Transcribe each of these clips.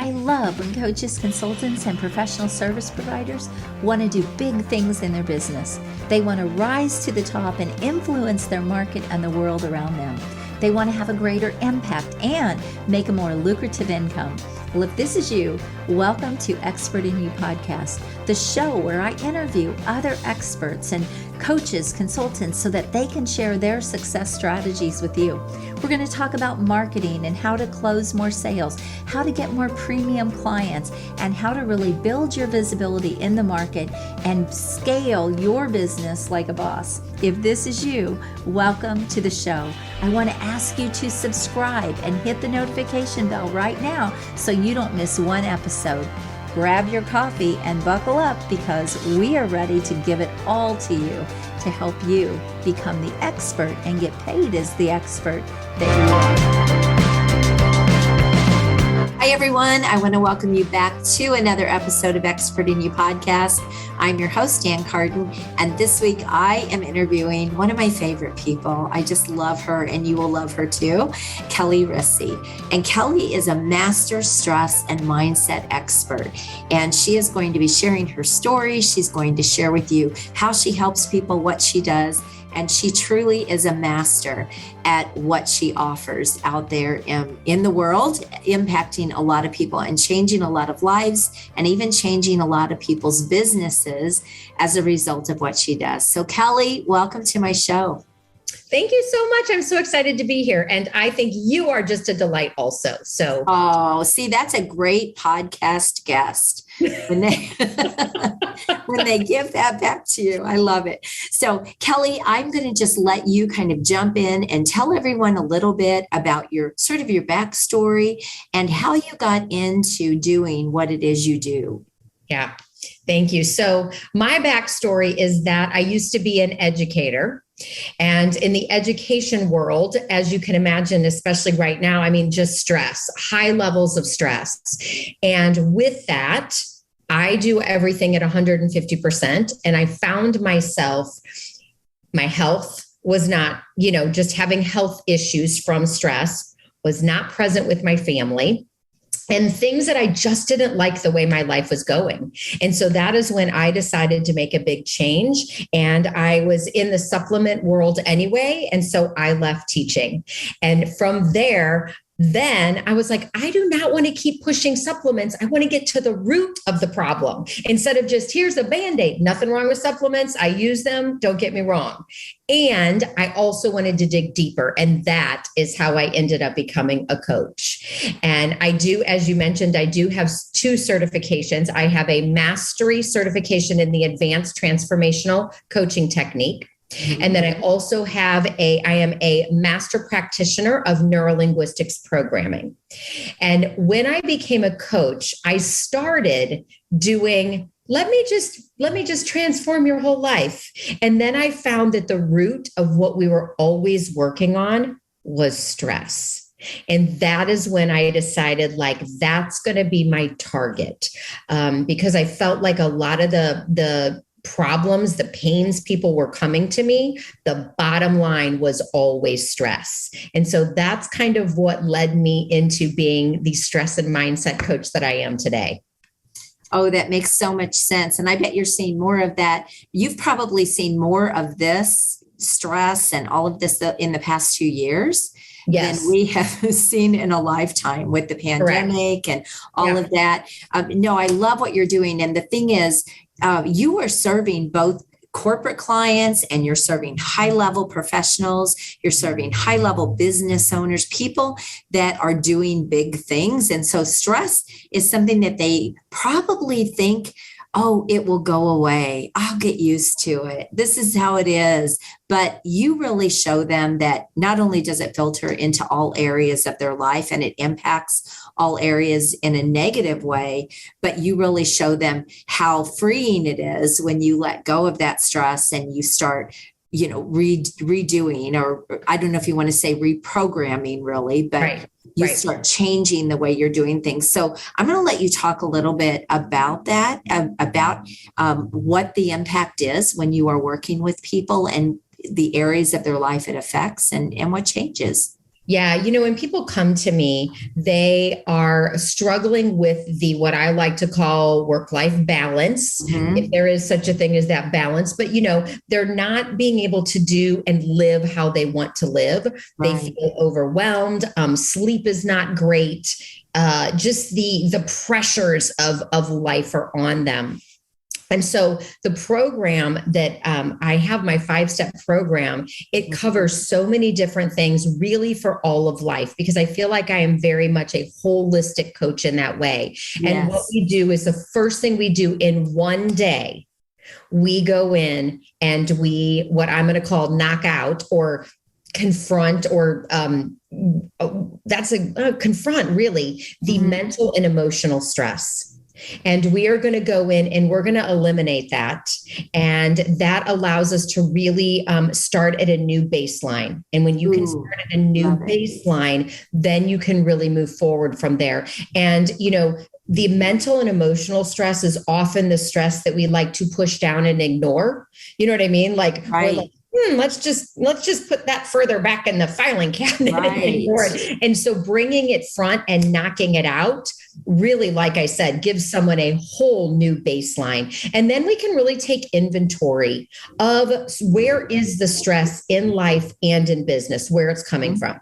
I love when coaches, consultants, and professional service providers want to do big things in their business. They want to rise to the top and influence their market and the world around them. They want to have a greater impact and make a more lucrative income. Well, if this is you, welcome to Expert in You podcast, the show where I interview other experts and coaches, consultants, so that they can share their success strategies with you. We're going to talk about marketing and how to close more sales, how to get more premium clients, and how to really build your visibility in the market and scale your business like a boss. If this is you, welcome to the show. I want to ask you to subscribe and hit the notification bell right now so you don't miss one episode. Grab your coffee and buckle up because we are ready to give it all to you to help you become the expert and get paid as the expert that you are. Hi, everyone. I want to welcome you back to another episode of Expert in You podcast. I'm your host, Carden, and this week I am interviewing one of my favorite people. I just love her, and you will love her too, Kelli Risse. And Kelli is a master stress and mindset expert, and she is going to be sharing her story. She's going to share with you how she helps people, what she does, and she truly is a master at what she offers out there in the world, impacting a lot of people and changing a lot of lives and even changing a lot of people's businesses as a result of what she does. So Kelli, welcome to my show. Thank you so much. I'm so excited to be here. And I think you are just a delight also. So, oh, see, that's a great podcast guest. When they when they give that back to you. I love it. So Kelli, I'm going to just let you kind of jump in and tell everyone a little bit about your backstory and how you got into doing what it is you do. Yeah, thank you. So my backstory is that I used to be an educator. And in the education world, as you can imagine, especially right now, I mean, just stress, high levels of stress. And with that, I do everything at 150%. And I found myself, my health was not, just having health issues from stress, was not present with my family. And things that I just didn't like the way my life was going. And so that is when I decided to make a big change. And I was in the supplement world anyway. And so I left teaching. And from there, then I was like, I do not want to keep pushing supplements. I want to get to the root of the problem instead of just, here's a Band-Aid. Nothing wrong with supplements. I use them. Don't get me wrong. And I also wanted to dig deeper. And that is how I ended up becoming a coach. And I do, as you mentioned, I do have 2 certifications. I have a mastery certification in the advanced transformational coaching technique. And then I also I am a master practitioner of Neuro-Linguistics programming. And when I became a coach, I started doing, let me just transform your whole life. And then I found that the root of what we were always working on was stress. And that is when I decided that's going to be my target, because I felt like a lot of the problems, the pains people were coming to me, the bottom line was always stress. And so that's kind of what led me into being the stress and mindset coach that I am today. Oh, that makes so much sense. And I bet you're seeing more of that. You've probably seen more of this stress and all of this in the past 2 years. Yes. Than we have seen in a lifetime with the pandemic. Correct. And all of that. No, I love what you're doing. And the thing is, you are serving both corporate clients and you're serving high-level professionals. You're serving high-level business owners, people that are doing big things. And so stress is something that they probably think, oh, it will go away. I'll get used to it. This is how it is. But you really show them that not only does it filter into all areas of their life and it impacts all areas in a negative way, but you really show them how freeing it is when you let go of that stress and you start redoing, or I don't know if you want to say reprogramming really, but you start changing the way you're doing things. So I'm going to let you talk a little bit about that, about what the impact is when you are working with people and the areas of their life it affects and what changes. Yeah, when people come to me, they are struggling with what I like to call work-life balance, if there is such a thing as that balance. But, they're not being able to do and live how they want to live. They Right. feel overwhelmed. Sleep is not great. Just the pressures of life are on them. And so the program that I have, my 5-step program, it covers so many different things really for all of life, because I feel like I am very much a holistic coach in that way. Yes. And what we do is the first thing we do in one day, we go in and what I'm going to call knock out or confront, or confront really the mental and emotional stress. And we are going to go in and we're going to eliminate that. And that allows us to really start at a new baseline. And when you can start at a new baseline, then you can really move forward from there. And, the mental and emotional stress is often the stress that we like to push down and ignore. You know what I mean? Like, right. We're like, let's just put that further back in the filing cabinet. Right. And so bringing it front and knocking it out really, like I said, gives someone a whole new baseline. And then we can really take inventory of where is the stress in life and in business, where it's coming from.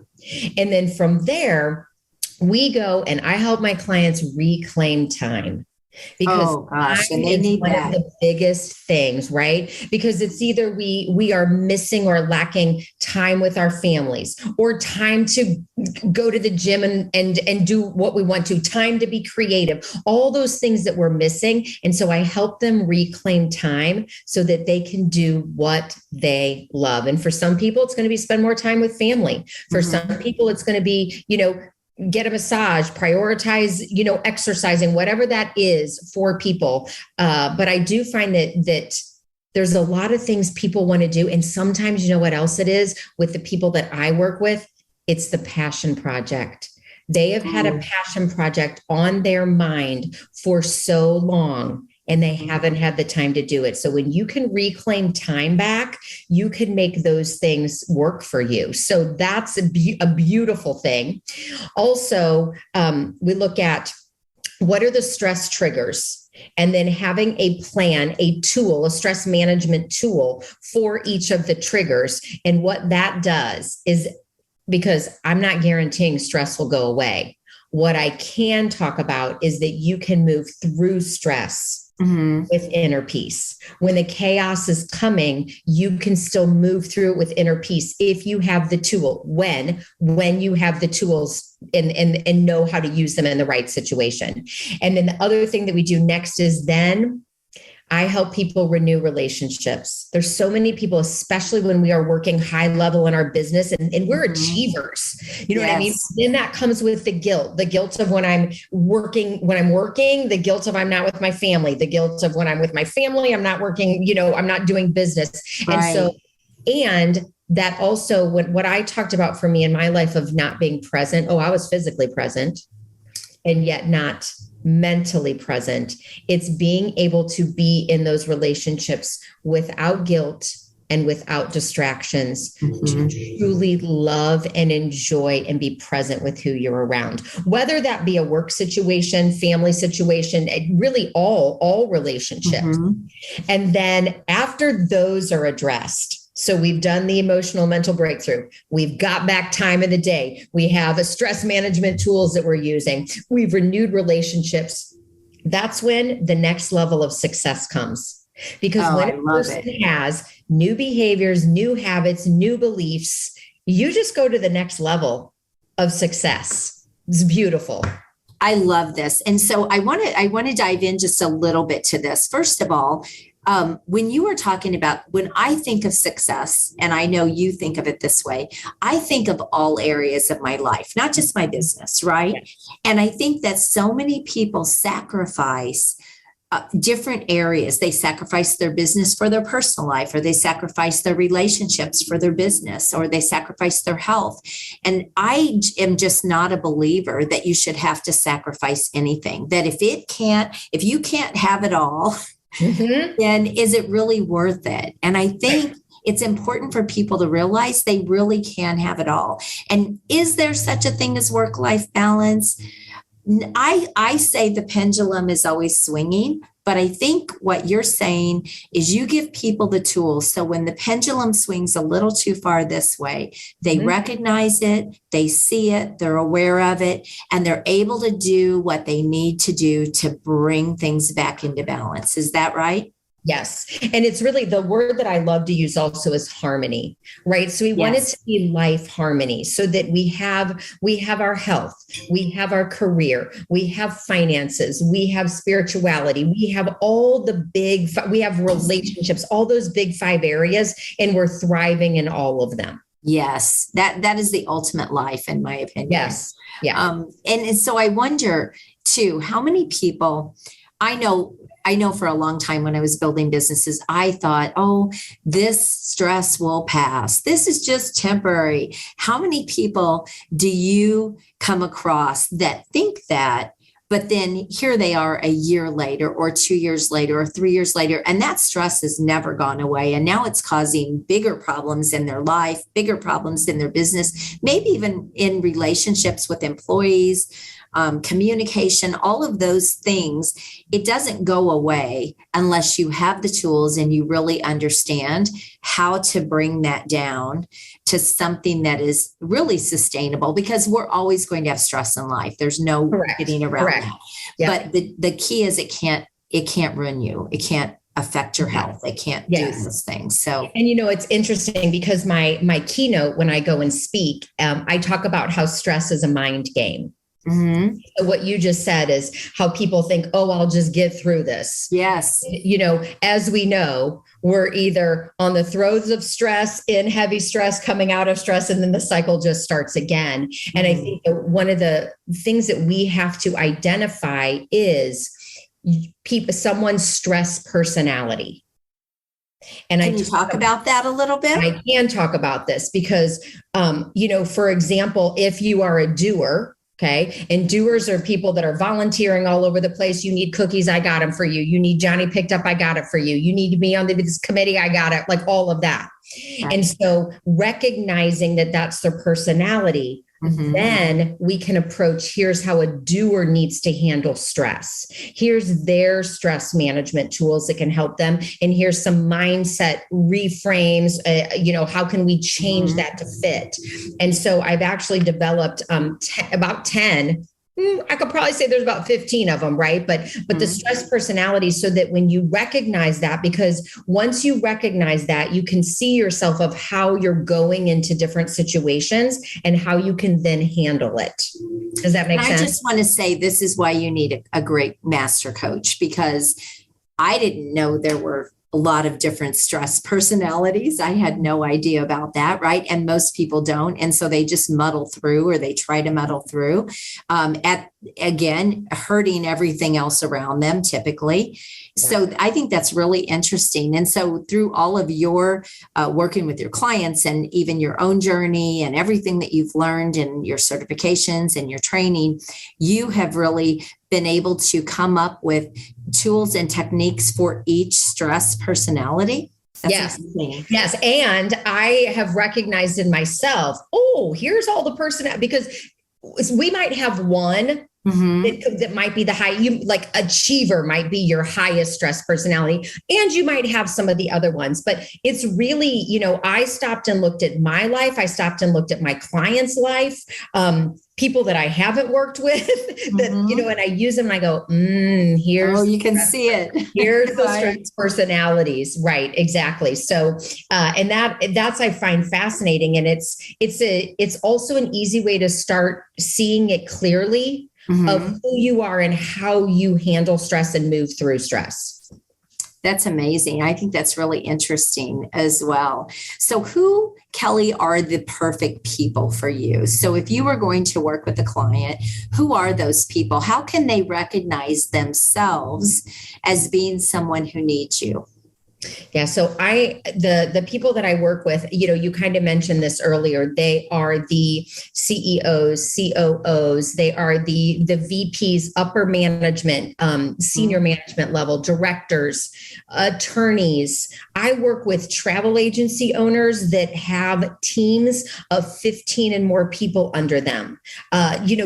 And then from there, we go and I help my clients reclaim time. Because and they need one that. of the biggest things, right? Because it's either we are missing or lacking time with our families, or time to go to the gym and do what we want to, time to be creative, all those things that we're missing. And so I help them reclaim time so that they can do what they love. And for some people, it's going to be spend more time with family. For some people, it's going to be, get a massage, prioritize, exercising, whatever that is for people. But I do find that there's a lot of things people want to do. And sometimes, what else it is with the people that I work with? It's the passion project. They have had a passion project on their mind for so long, and they haven't had the time to do it. So when you can reclaim time back, you can make those things work for you. So that's a beautiful thing. Also, we look at what are the stress triggers, and then having a plan, a tool, a stress management tool for each of the triggers. And what that does is, because I'm not guaranteeing stress will go away, what I can talk about is that you can move through stress with inner peace. When the chaos is coming, you can still move through it with inner peace if you have the tool, when you have the tools and know how to use them in the right situation. And then the other thing that we do next is then I help people renew relationships. There's so many people, especially when we are working high level in our business and we're achievers. You know what I mean? Then that comes with the guilt of when I'm working, the guilt of I'm not with my family, the guilt of when I'm with my family, I'm not working, I'm not doing business. Right. And that also what I talked about for me in my life of not being present. I was physically present and yet not mentally present. It's being able to be in those relationships without guilt and without distractions, to truly love and enjoy and be present with who you're around, whether that be a work situation, family situation, really all relationships. And then after those are addressed, so we've done the emotional mental breakthrough. We've got back time of the day. We have a stress management tools that we're using. We've renewed relationships. That's when the next level of success comes. Because when a person has new behaviors, new habits, new beliefs, you just go to the next level of success. It's beautiful. I love this. And so I want to dive in just a little bit to this. First of all, when you were talking about, when I think of success, and I know you think of it this way, I think of all areas of my life, not just my business, right? Yes. And I think that so many people sacrifice different areas. They sacrifice their business for their personal life, or they sacrifice their relationships for their business, or they sacrifice their health. And I am just not a believer that you should have to sacrifice anything, that if you can't have it all, then is it really worth it? And I think it's important for people to realize they really can have it all. And is there such a thing as work-life balance? I say the pendulum is always swinging, but I think what you're saying is you give people the tools. So when the pendulum swings a little too far this way, they recognize it, they see it, they're aware of it, and they're able to do what they need to do to bring things back into balance. Is that right? Yes. And it's really the word that I love to use also is harmony, right? So we want it to be life harmony so that we have our health, we have our career, we have finances, we have spirituality, we have we have relationships, all those big 5 areas, and we're thriving in all of them. Yes. That is the ultimate life, in my opinion. Yes. Yeah. And so I wonder too, how many people I know for a long time when I was building businesses, I thought, oh, this stress will pass. This is just temporary. How many people do you come across that think that, but then here they are a year later or 2 years later or 3 years later, and that stress has never gone away. And now it's causing bigger problems in their life, bigger problems in their business, maybe even in relationships with employees, communication, all of those things. It doesn't go away unless you have the tools and you really understand how to bring that down to something that is really sustainable, because we're always going to have stress in life. There's no getting around that. But the key is it can't ruin you. It can't affect your health. It can't do those things. So, and it's interesting because my keynote, when I go and speak, I talk about how stress is a mind game. Mm-hmm. So what you just said is how people think, oh, I'll just get through this. Yes. As we know, we're either on the throes of stress, in heavy stress, coming out of stress, and then the cycle just starts again. Mm-hmm. And I think that one of the things that we have to identify is someone's stress personality. And can you talk about that a little bit? I can talk about this because, for example, if you are a doer, okay. And doers are people that are volunteering all over the place. You need cookies. I got them for you. You need Johnny picked up. I got it for you. You need me on this committee. I got it. Like all of that. Right. And so recognizing that that's their personality, then we can approach, here's how a doer needs to handle stress. Here's their stress management tools that can help them. And here's some mindset reframes, how can we change that to fit? And so I've actually developed about 10. I could probably say there's about 15 of them, right? But the stress personality, so that when you recognize that, because once you recognize that, you can see yourself of how you're going into different situations and how you can then handle it. Does that make sense? I just want to say this is why you need a great master coach, because I didn't know there were a lot of different stress personalities. I had no idea about that, right? And most people don't. And so they just muddle through, or they try to muddle through, hurting everything else around them typically. So I think that's really interesting. And so through all of your working with your clients and even your own journey and everything that you've learned in your certifications and your training, you have really been able to come up with tools and techniques for each stress personality. That's yes. And I have recognized in myself, here's all the personality, because we might have one that might be the high, like achiever might be your highest stress personality. And you might have some of the other ones, but it's really, I stopped and looked at my life. I stopped and looked at my client's life, people that I haven't worked with that, and I use them and I go, here's, you can see it. Here's the stress personalities. Right. Exactly. So, and that's, I find fascinating. And it's also an easy way to start seeing it clearly of who you are and how you handle stress and move through stress. That's amazing. I think that's really interesting as well. So who, Kelli, are the perfect people for you? So if you were going to work with a client, who are those people? How can they recognize themselves as being someone who needs you? Yeah. So the people that I work with, you kind of mentioned this earlier. They are the CEOs, COOs. They are the VPs, upper management, senior management level, directors, attorneys. I work with travel agency owners that have teams of 15 and more people under them.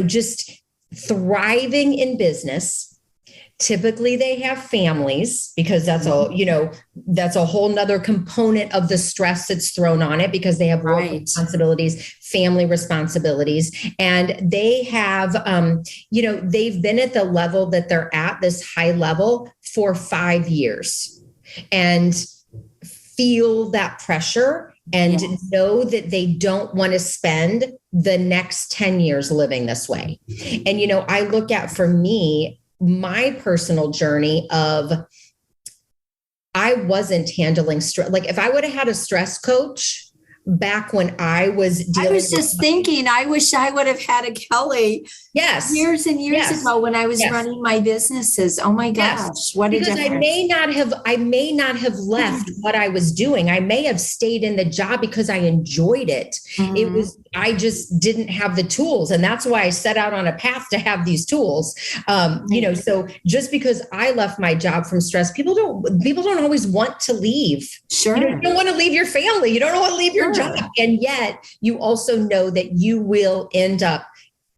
Just thriving in business. Typically they have families, because that's a whole nother component of the stress that's thrown on it, because they have work responsibilities, family responsibilities, and they have, they've been at the level that they're at, this high level, for 5 years, and feel that pressure and know that they don't want to spend the next 10 years living this way. And, I look at, for me, my personal journey of, I wasn't handling stress. Like, if I would have had a stress coach back when I was thinking, I wish I would have had a Kelli years and years ago when I was running my businesses. Oh my gosh. What a difference. I may not have left what I was doing. I may have stayed in the job because I enjoyed it. I just didn't have the tools. And that's why I set out on a path to have these tools. So just because I left my job from stress, people don't always want to leave. Sure. You don't want to leave your family. You don't want to leave your job. And yet you also know that you will end up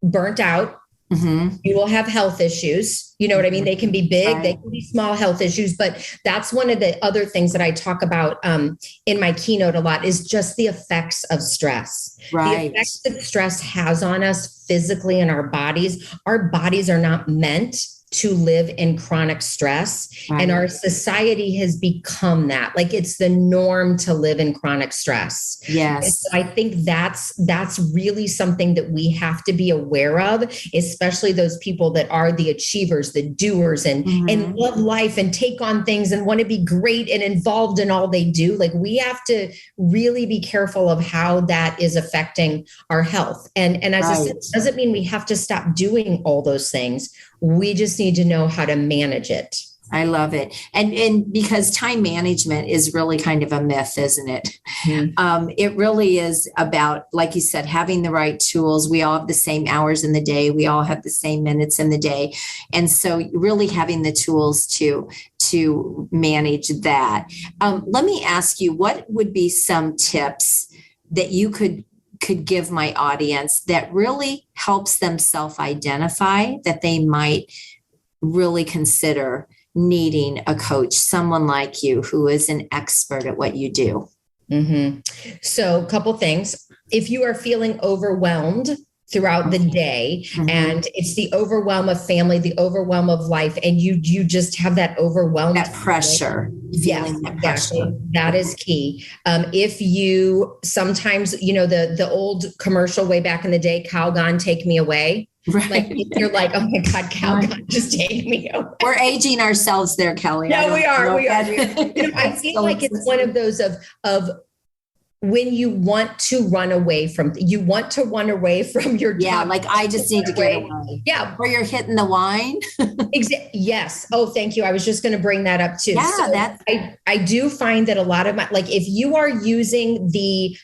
burnt out. You will have health issues. You know what I mean? They can be big, they can be small health issues, but that's one of the other things that I talk about in my keynote a lot, is just the effects of stress. The effects that stress has on us physically in our bodies. Our bodies are not meant to live in chronic stress. And our society has become that. Like, it's the norm to live in chronic stress. Yes. So I think that's really something that we have to be aware of, especially those people that are the achievers, the doers, and love life and take on things and want to be great and involved in all they do. Like, we have to really be careful of how that is affecting our health. And as I said, it doesn't mean we have to stop doing all those things. We just need to know how to manage it. I love it. And because time management is really kind of a myth, isn't it? It really is about, like you said, having the right tools. We all have the same hours in the day. We all have the same minutes in the day. And so really having the tools to manage that. Let me ask you, what would be some tips that you could give my audience that really helps them self-identify that they might really consider needing a coach, someone like you who is an expert at what you do? So a couple things. If you are feeling overwhelmed throughout the day, and it's the overwhelm of family, the overwhelm of life, and you just have that overwhelm, that pressure, feeling that pressure. That is key. If you sometimes, the old commercial way back in the day, Calgon, take me away. Like, you're like, oh my God, Calgon, just take me away. We're aging ourselves there, Kelli. No, we are. I feel like it's one of those of when you want to run away from your job. Yeah, like, I just need to get away. Yeah. Or you're hitting the wine. Yes. Oh, thank you. I was just going to bring that up too. Yeah, so I do find that a lot of if you are using the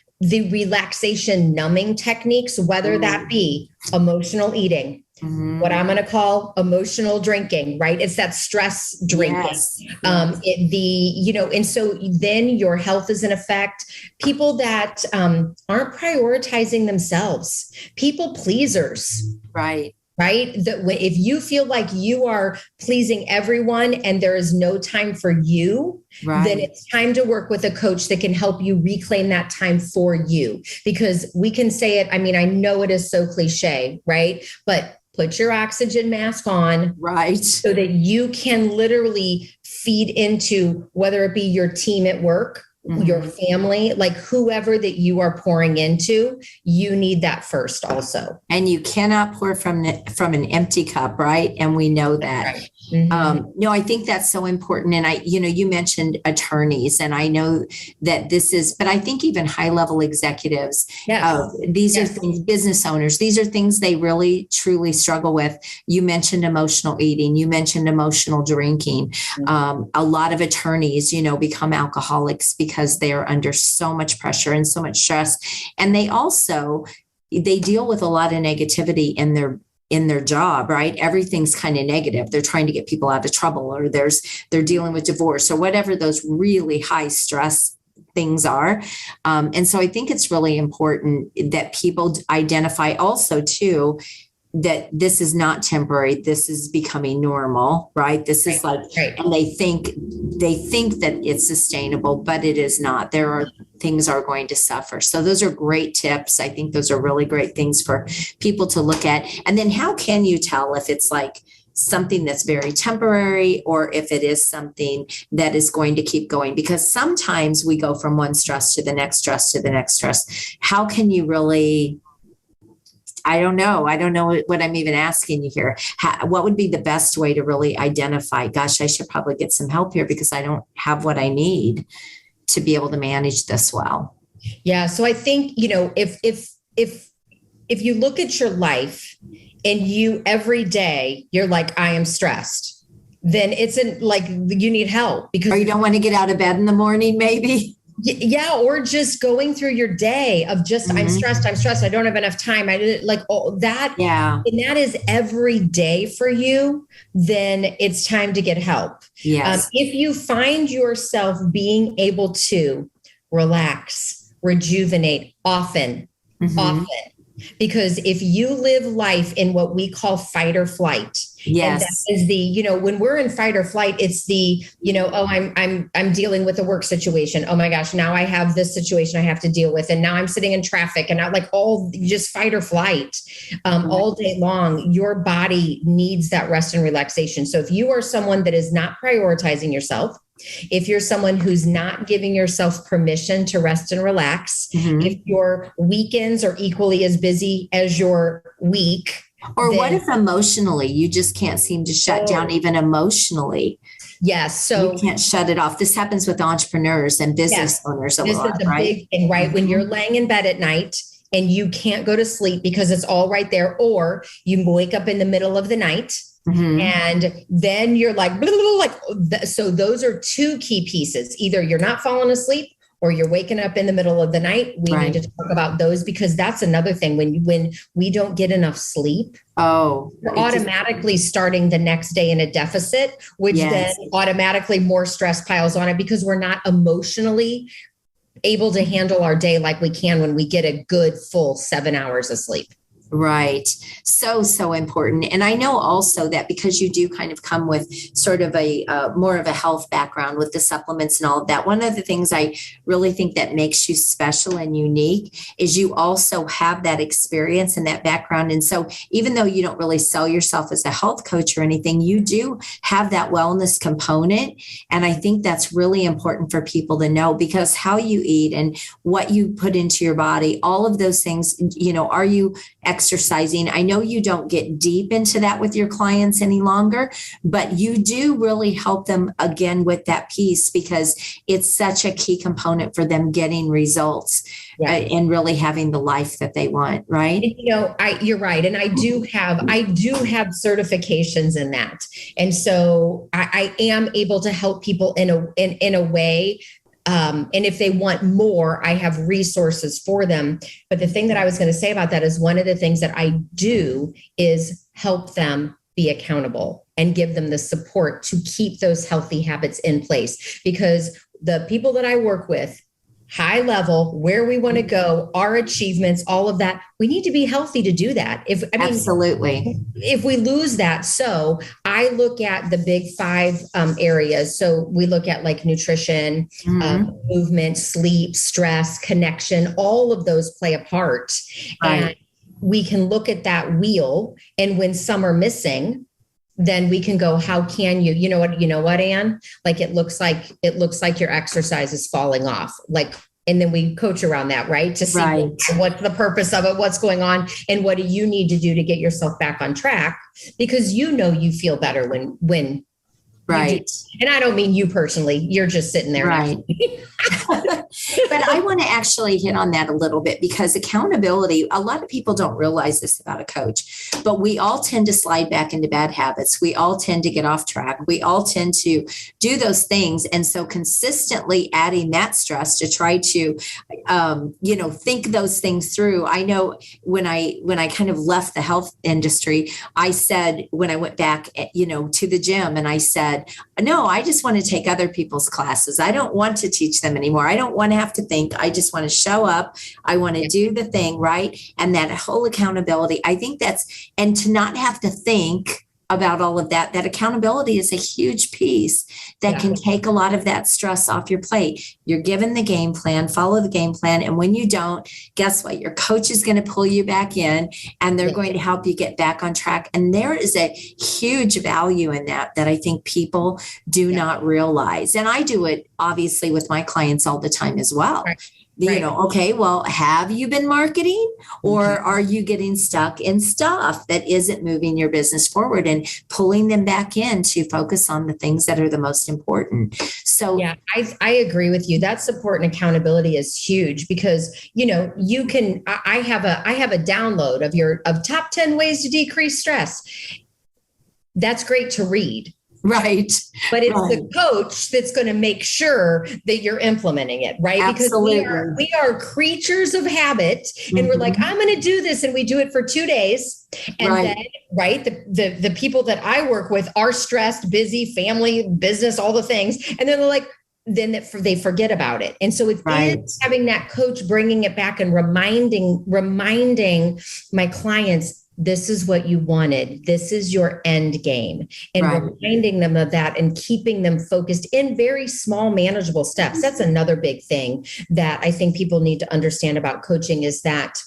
relaxation numbing techniques, whether that be emotional eating, what I'm going to call emotional drinking, right? It's that stress drinking. And so then your health is in effect. People that aren't prioritizing themselves, people pleasers. Right? That if you feel like you are pleasing everyone and there is no time for you, then it's time to work with a coach that can help you reclaim that time for you. Because we can say it, I mean, I know it is so cliche, right? But put your oxygen mask on, so that you can literally feed into, whether it be your team at work, your family, like whoever that you are pouring into, you need that first also. And you cannot pour from an empty cup, right? And we know that. No, I think that's so important. And you mentioned attorneys, and I know that but I think even high level executives, these are things, business owners, these are things they really truly struggle with. You mentioned emotional eating, you mentioned emotional drinking. A lot of attorneys, become alcoholics because they are under so much pressure and so much stress. And they deal with a lot of negativity in their job, right? Everything's kind of negative. They're trying to get people out of trouble, or they're dealing with divorce, or whatever those really high stress things are. And so I think it's really important that people identify also too, that this is not temporary. This is becoming normal, right? This is and they think that it's sustainable, but it is not. Things are going to suffer. So those are great tips. I think those are really great things for people to look at. And then how can you tell if it's like something that's very temporary or if it is something that is going to keep going? Because sometimes we go from one stress to the next stress to the next stress. How can you really, I don't know what I'm even asking you here. What would be the best way to really identify, gosh, I should probably get some help here because I don't have what I need to be able to manage this well? Yeah. So I think, if you look at your life and you every day, you're like, I am stressed, then it's you need help because or you don't want to get out of bed in the morning, maybe. Yeah. Or just going through your day of just, I'm stressed. I don't have enough time. I did like all that. Yeah. And that is every day for you. Then it's time to get help. Yes. If you find yourself being able to relax, rejuvenate often, because if you live life in what we call fight or flight, yes, and that is when we're in fight or flight, it's I'm dealing with a work situation. Oh my gosh, now I have this situation I have to deal with, and now I'm sitting in traffic, and just fight or flight all day long. Your body needs that rest and relaxation. So if you are someone that is not prioritizing yourself, if you're someone who's not giving yourself permission to rest and relax, if your weekends are equally as busy as your week. Or what if emotionally you just can't seem to shut down even emotionally? Yes. So you can't shut it off. This happens with entrepreneurs and business owners a lot, this is a big thing, right? When you're laying in bed at night and you can't go to sleep because it's all right there, or you wake up in the middle of the night. And then you're like, blah, blah, blah, so those are two key pieces. Either you're not falling asleep or you're waking up in the middle of the night. We need to talk about those, because that's another thing. When we don't get enough sleep, we're automatically starting the next day in a deficit, which then automatically more stress piles on it because we're not emotionally able to handle our day like we can when we get a good full 7 hours of sleep. Right. So important. And I know also that because you do kind of come with sort of a more of a health background with the supplements and all of that. One of the things I really think that makes you special and unique is you also have that experience and that background. And so even though you don't really sell yourself as a health coach or anything, you do have that wellness component. And I think that's really important for people to know, because how you eat and what you put into your body, all of those things, are you exercising? I know you don't get deep into that with your clients any longer, but you do really help them again with that piece, because it's such a key component for them getting results and really having the life that they want. Right. And, you're right. And I do have certifications in that. And so I am able to help people in a way. And if they want more, I have resources for them. But the thing that I was going to say about that is one of the things that I do is help them be accountable and give them the support to keep those healthy habits in place. Because the people that I work with, high level, where we want to go, our achievements, all of that, we need to be healthy to do that. Absolutely. If we lose that. So I look at the big 5 areas. So we look at like nutrition, movement, sleep, stress, connection, all of those play a part. Right. And we can look at that wheel. And when some are missing, then we can go, how can you know what, Ann, like, it looks like your exercise is falling off. Like, and then we coach around that, right? To see what's the purpose of it, what's going on, and what do you need to do to get yourself back on track? Because you feel better when right. And I don't mean you personally, you're just sitting there. Right. But I want to actually hit on that a little bit, because accountability, a lot of people don't realize this about a coach, but we all tend to slide back into bad habits. We all tend to get off track. We all tend to do those things. And so consistently adding that stress to try to, think those things through. I know when I kind of left the health industry, I said, when I went back, to the gym, and I said, no, I just want to take other people's classes. I don't want to teach them anymore. I don't want to have to think. I just want to show up. I want to do the thing, right? And that whole accountability, I think and to not have to think about all of that accountability is a huge piece that can take a lot of that stress off your plate. You're given the game plan, follow the game plan. And when you don't, guess what? Your coach is going to pull you back in, and they're going to help you get back on track. And there is a huge value in that I think people do not realize. And I do it obviously with my clients all the time as well. Right. Okay, well, have you been marketing, or are you getting stuck in stuff that isn't moving your business forward, and pulling them back in to focus on the things that are the most important? So yeah, I agree with you. That support and accountability is huge, because, you can, I have a download of top 10 ways to decrease stress. That's great to read. Right. But it's the coach that's going to make sure that you're implementing it, right? Absolutely. Because we are creatures of habit, and we're like, I'm going to do this. And we do it for 2 days. And then, the people that I work with are stressed, busy, family, business, all the things. And then they're like, they forget about it. And so it is having that coach bringing it back and reminding my clients, this is what you wanted. This is your end game. And reminding them of that and keeping them focused in very small, manageable steps. That's another big thing that I think people need to understand about coaching, is that,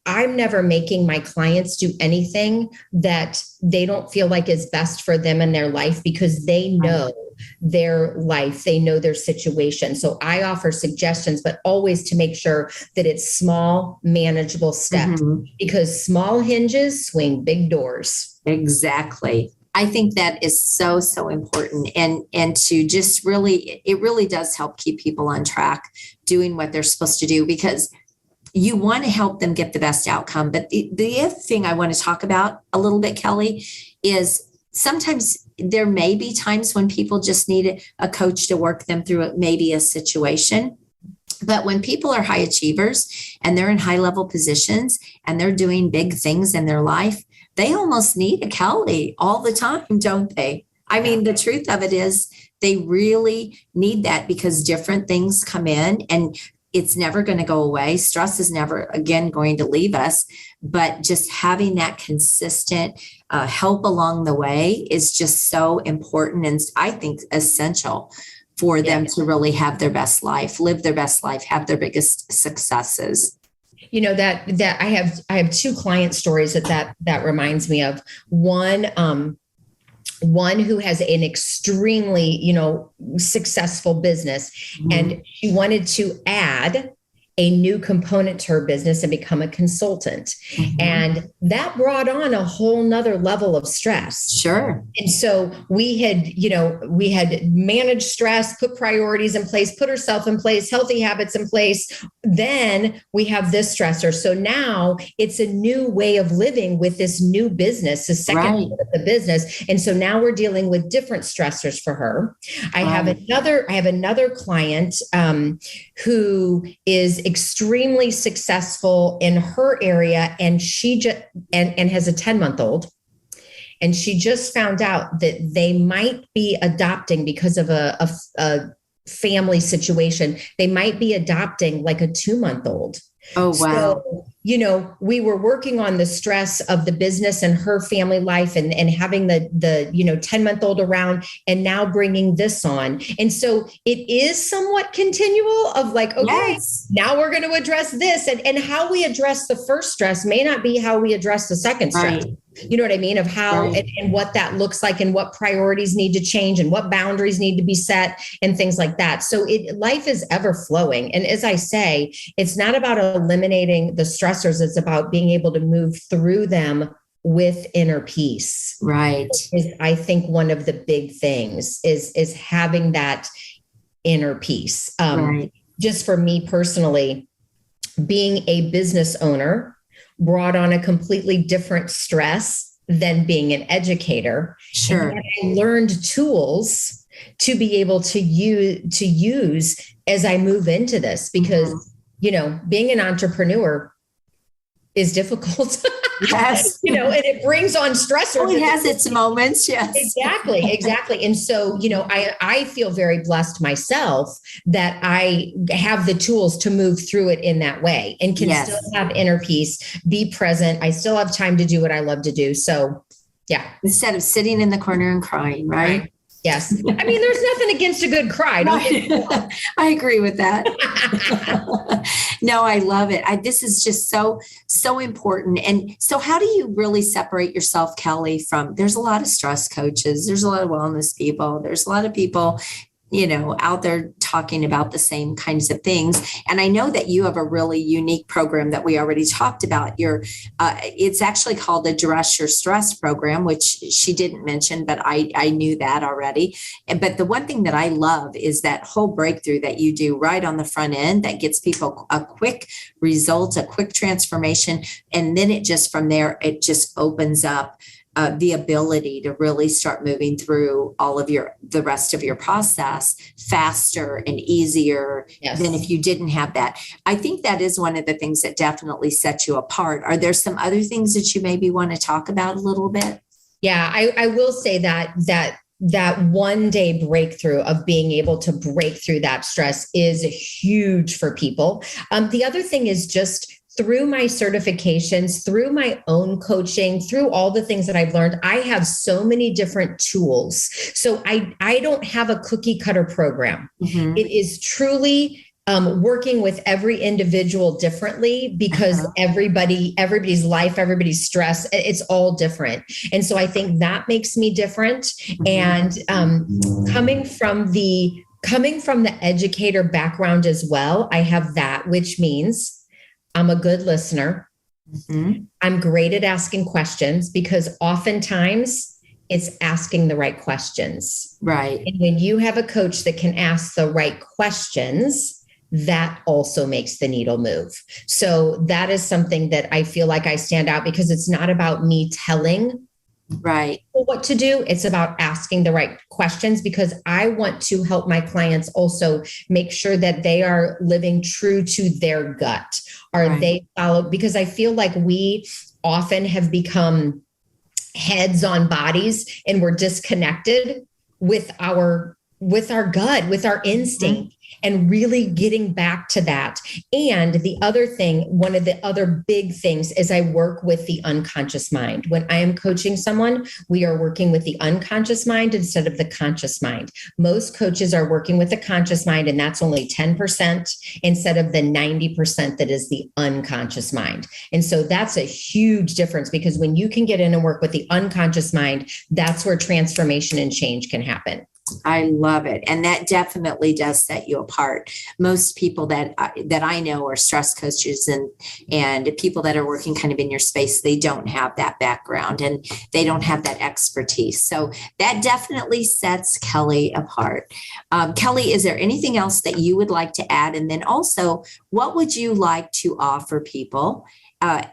I'm never making my clients do anything that they don't feel like is best for them in their life, because they know their life, they know their situation. So I offer suggestions, but always to make sure that it's small, manageable steps, because small hinges swing big doors. Exactly. I think that is so, so important. And to just it really does help keep people on track doing what they're supposed to do, because you want to help them get the best outcome. But the other thing I want to talk about a little bit, Kelli, is sometimes there may be times when people just need a coach to work them through maybe a situation. But when people are high achievers and they're in high level positions and they're doing big things in their life, they almost need a Kelli all the time, don't they? I mean, the truth of it is they really need that, because different things come in and it's never going to go away. Stress is never, again, going to leave us. But just having that consistent help along the way is just so important, and I think essential for them to really have their best life, live their best life, have their biggest successes. That I have 2 client stories that reminds me of. One who has an extremely, successful business, and she wanted to add a new component to her business and become a consultant. And that brought on a whole nother level of stress. Sure. And so we had managed stress, put priorities in place, put herself in place, healthy habits in place. Then we have this stressor. So now it's a new way of living with this new business, the second part of the business. And so now we're dealing with different stressors for her. I have another client who is extremely successful in her area, and she and has a 10-month-old. And she just found out that they might be adopting, because of a family situation, they might be adopting like a 2-month-old. Oh, wow. So, we were working on the stress of the business and her family life and having the 10-month-old around, and now bringing this on. And so it is somewhat continual of like, okay, now we're going to address this, and how we address the first stress may not be how we address the second stress. you know what I mean? Of how and what that looks like and what priorities need to change and what boundaries need to be set and things like that. So life is ever flowing. And as I say, it's not about eliminating the stressors. It's about being able to move through them with inner peace. Right. I think one of the big things is having that inner peace. Right. Just for me personally, being a business owner brought on a completely different stress than being an educator. Sure. And I learned tools to be able to use as I move into this, because, you know, being an entrepreneur is difficult. Yes. You know, and it brings on stressors. Oh, it has its moments. Yes. Exactly. And so, you know, I feel very blessed myself that I have the tools to move through it in that way and can still have inner peace, be present. I still have time to do what I love to do. So, yeah. Instead of sitting in the corner and crying, right? Yes. I mean, there's nothing against a good cry. I agree with that. No, I love it. This is just so important. And so how do you really separate yourself, Kelli, from, there's a lot of stress coaches, there's a lot of wellness people, there's a lot of people, you know, out there talking about the same kinds of things. And I know that you have a really unique program that we already talked about. It's actually called the Address Your Stress program, which she didn't mention, but I knew that already. But the one thing that I love is that whole breakthrough that you do right on the front end that gets people a quick result, a quick transformation. And then it just, from there, it just opens up the ability to really start moving through the rest of your process faster and easier than if you didn't have that. I think that is one of the things that definitely sets you apart. Are there some other things that you maybe want to talk about a little bit? Yeah, I will say that one day breakthrough of being able to break through that stress is huge for people. The other thing is just through my certifications, through my own coaching, through all the things that I've learned, I have so many different tools. So I don't have a cookie cutter program. Mm-hmm. It is truly working with every individual differently, because everybody's life, everybody's stress, it's all different. And so I think that makes me different. Mm-hmm. And coming from the educator background as well, I have that, which means I'm a good listener. Mm-hmm. I'm great at asking questions, because oftentimes it's asking the right questions. Right. And when you have a coach that can ask the right questions, that also makes the needle move. So that is something that I feel like I stand out, because it's not about me telling what to do. It's about asking the right questions, because I want to help my clients also make sure that they are living true to their gut. They follow, because I feel like we often have become heads on bodies, and we're disconnected with our gut, with our instinct. Mm-hmm. And really getting back to that. And the other thing, one of the other big things, is I work with the unconscious mind. When I am coaching someone, we are working with the unconscious mind instead of the conscious mind. Most coaches are working with the conscious mind, and that's only 10% instead of the 90% that is the unconscious mind. And so that's a huge difference, because when you can get in and work with the unconscious mind, that's where transformation and change can happen. I love it. And that definitely does set you apart. Most people that I know are stress coaches and people that are working kind of in your space, they don't have that background and they don't have that expertise. So that definitely sets Kelli apart. Kelli, is there anything else that you would like to add? And then also, what would you like to offer people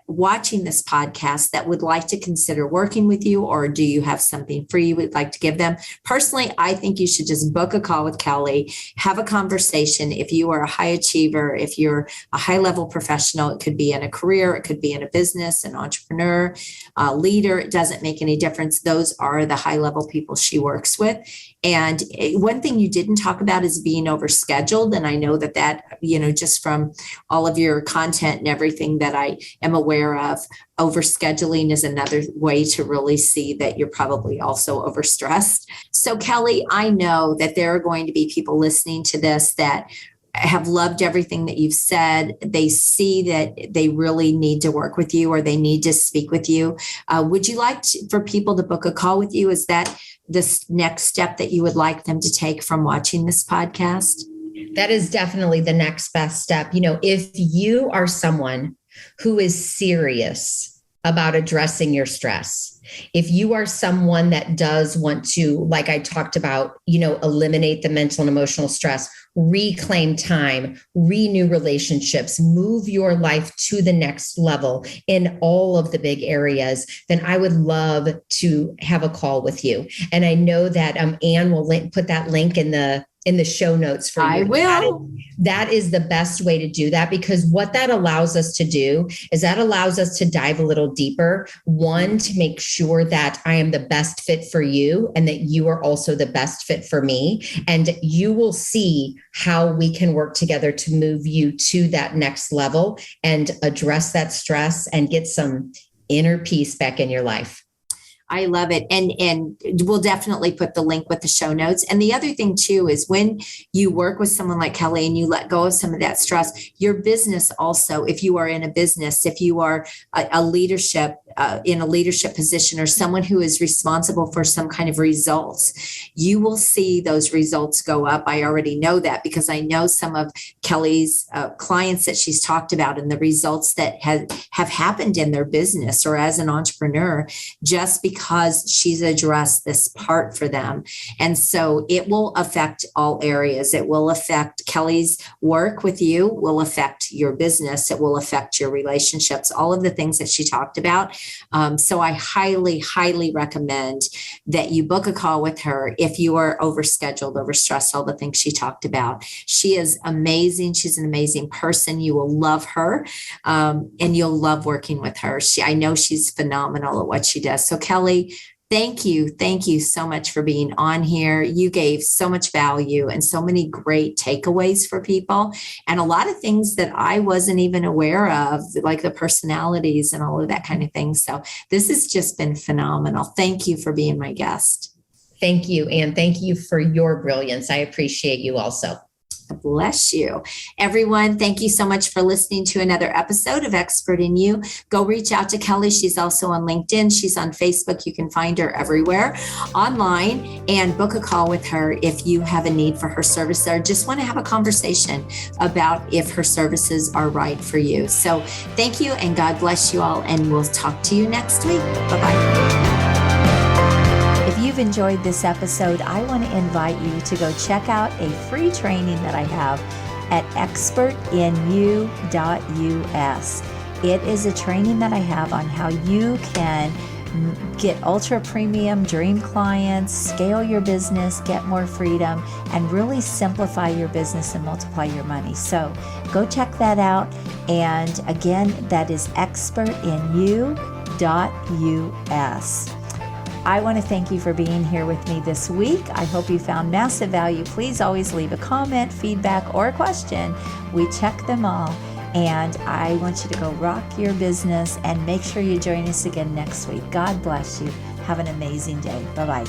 watching this podcast that would like to consider working with you, or do you have something free you would like to give them? Personally, I think you should just book a call with Kelli, have a conversation. If you are a high achiever, if you're a high level professional, it could be in a career, it could be in a business, an entrepreneur, a leader, it doesn't make any difference. Those are the high level people she works with. And one thing you didn't talk about is being overscheduled. And I know that, just from all of your content and everything that I am aware of, overscheduling is another way to really see that you're probably also overstressed. So Kelli, I know that there are going to be people listening to this that have loved everything that you've said. They see that they really need to work with you or they need to speak with you. Would you like for people to book a call with you? Is that this next step that you would like them to take from watching this podcast? That is definitely the next best step. If you are someone who is serious about addressing your stress, if you are someone that does want to, like I talked about, eliminate the mental and emotional stress, reclaim time, renew relationships, move your life to the next level in all of the big areas, then I would love to have a call with you. And I know that Anne will put that link in the show notes for you. I will. That is the best way to do that, because what that allows us to do is that allows us to dive a little deeper. One, to make sure that I am the best fit for you and that you are also the best fit for me. And you will see how we can work together to move you to that next level and address that stress and get some inner peace back in your life. I love it. And we'll definitely put the link with the show notes. And the other thing too, is when you work with someone like Kelli and you let go of some of that stress, your business also, if you are in a business, if you are a leadership, in a leadership position or someone who is responsible for some kind of results, you will see those results go up. I already know that because I know some of Kelli's clients that she's talked about and the results that have happened in their business or as an entrepreneur, just because she's addressed this part for them. And so it will affect all areas. It will affect Kelli's work with you, will affect your business. It will affect your relationships, all of the things that she talked about. So I highly, highly recommend that you book a call with her if you are overscheduled, overstressed, all the things she talked about. She is amazing. She's an amazing person. You will love her, and you'll love working with her. I know she's phenomenal at what she does. So Kelli, thank you. Thank you so much for being on here. You gave so much value and so many great takeaways for people and a lot of things that I wasn't even aware of, like the personalities and all of that kind of thing. So this has just been phenomenal. Thank you for being my guest. Thank you. And thank you for your brilliance. I appreciate you also. Bless you. Everyone, thank you so much for listening to another episode of Expert in You. Go reach out to Kelli. She's also on LinkedIn. She's on Facebook. You can find her everywhere online and book a call with her if you have a need for her service or just want to have a conversation about if her services are right for you. So thank you and God bless you all. And we'll talk to you next week. Bye-bye. If you've enjoyed this episode, I want to invite you to go check out a free training that I have at expertinu.us. It is a training that I have on how you can get ultra premium dream clients, scale your business, get more freedom, and really simplify your business and multiply your money. So go check that out. And again, that is expertinu.us. I want to thank you for being here with me this week. I hope you found massive value. Please always leave a comment, feedback, or a question. We check them all. And I want you to go rock your business and make sure you join us again next week. God bless you. Have an amazing day. Bye-bye.